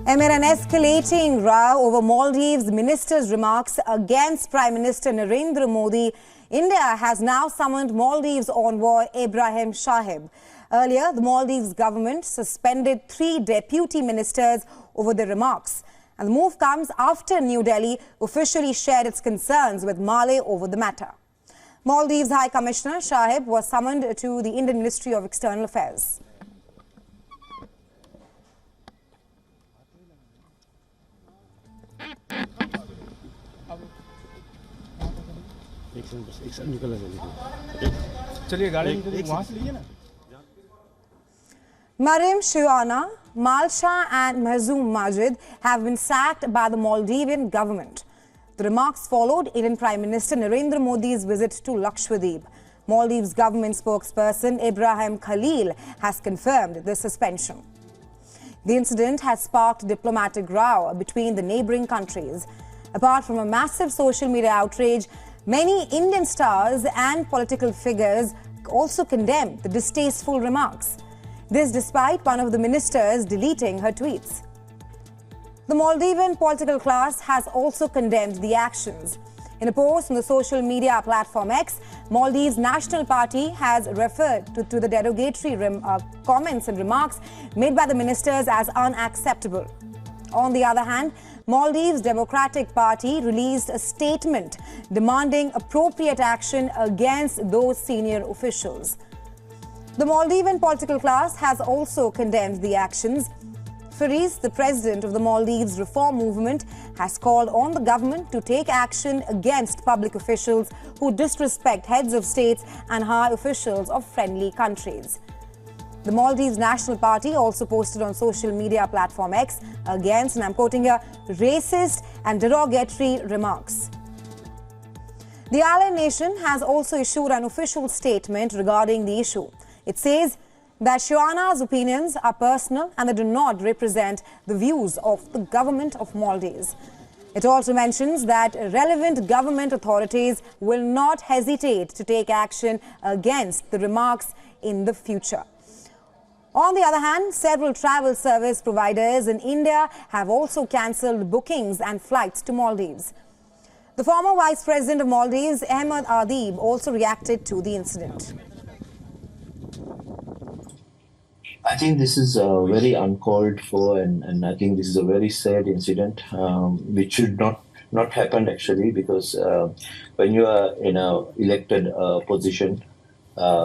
Amid an escalating row over Maldives minister's remarks against Prime Minister Narendra Modi, India has now summoned Maldives envoy Ibrahim Shahib. Earlier, the Maldives government suspended 3 deputy ministers over their remarks. And the move comes after New Delhi officially shared its concerns with Male over the matter. Maldives High Commissioner Shahib was summoned to the Indian Ministry of External Affairs. Mariam Shiwana, Malsha and Mahzoom Majid have been sacked by the Maldivian government. The remarks followed Indian Prime Minister Narendra Modi's visit to Lakshadweep. Maldives government spokesperson Ibrahim Khalil has confirmed the suspension. The incident has sparked diplomatic row between the neighboring countries. Apart from a massive social media outrage, many Indian stars and political figures also condemned the distasteful remarks. This despite one of the ministers deleting her tweets. The Maldivian political class has also condemned the actions. In a post on the social media platform X, Maldives National Party has referred to the derogatory comments and remarks made by the ministers as unacceptable. On the other hand, Maldives Democratic Party released a statement demanding appropriate action against those senior officials. The Maldivian political class has also condemned the actions. Fariz, the president of the Maldives Reform Movement, has called on the government to take action against public officials who disrespect heads of states and high officials of friendly countries. The Maldives National Party also posted on social media platform X against, and I'm quoting here, racist and derogatory remarks. The allied nation has also issued an official statement regarding the issue. It says that Shiwana's opinions are personal and they do not represent the views of the government of Maldives. It also mentions that relevant government authorities will not hesitate to take action against the remarks in the future. On the other hand, several travel service providers in India have also cancelled bookings and flights to Maldives. The former Vice President of Maldives, Eva Abdulla, also reacted to the incident. I think this is very uncalled for, and I think this is a very sad incident, which should not happen actually, because when you are in a elected position,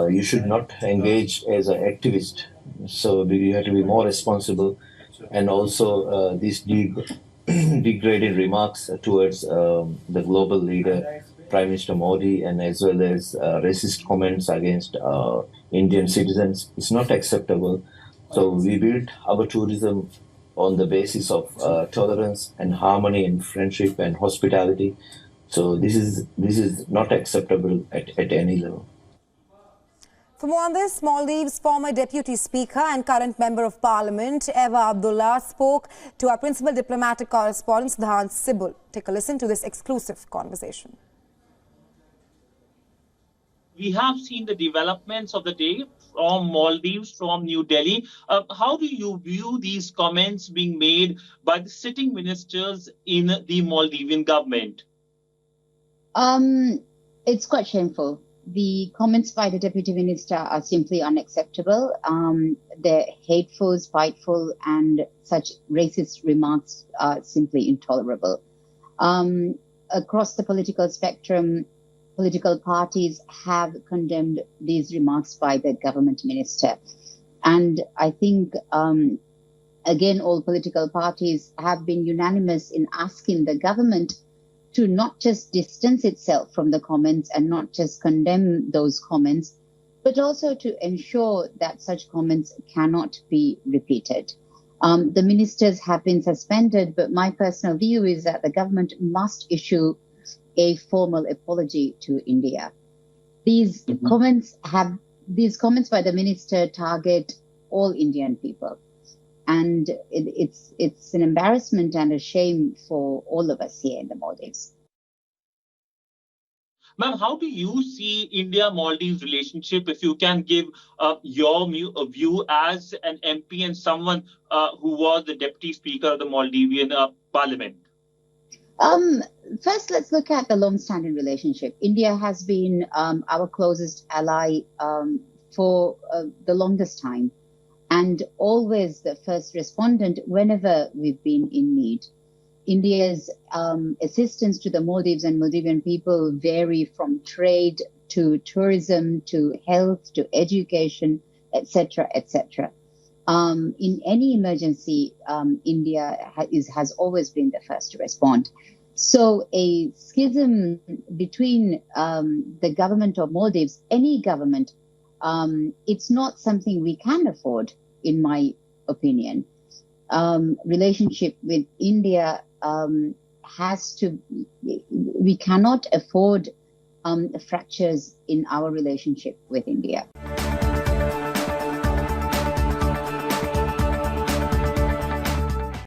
you should not engage as an activist. So you have to be more responsible, and also these degrading remarks towards the global leader, Prime Minister Modi, and as well as racist comments against Indian citizens is not acceptable. So we built our tourism on the basis of tolerance and harmony and friendship and hospitality. So this is not acceptable at any level. For more on this, Maldives' former Deputy Speaker and current Member of Parliament, Eva Abdulla, spoke to our principal diplomatic correspondent, Siddhant Sibbal. Take a listen to this exclusive conversation. We have seen the developments of the day from Maldives, from New Delhi. How do you view these comments being made by the sitting ministers in the Maldivian government? It's quite shameful. The comments by the Deputy Minister are simply unacceptable. They're hateful, spiteful, and such racist remarks are simply intolerable. Across the political spectrum, political parties have condemned these remarks by the government minister. And I think, again, all political parties have been unanimous in asking the government to not just distance itself from the comments and not just condemn those comments, but also to ensure that such comments cannot be repeated. The ministers have been suspended, but my personal view is that the government must issue a formal apology to India. These comments by the minister target all Indian people. And it's an embarrassment and a shame for all of us here in the Maldives. Ma'am, how do you see India-Maldives relationship? If you can give your view as an MP and someone who was the Deputy Speaker of the Maldivian Parliament. First, let's look at the long-standing relationship. India has been our closest ally for the longest time, and always the first respondent whenever we've been in need. India's assistance to the Maldives and Maldivian people vary from trade to tourism to health to education, etc., etc. In any emergency, India has always been the first to respond. So a schism between the government of Maldives, any government, it's not something we can afford, in my opinion. Relationship with India we cannot afford fractures in our relationship with India.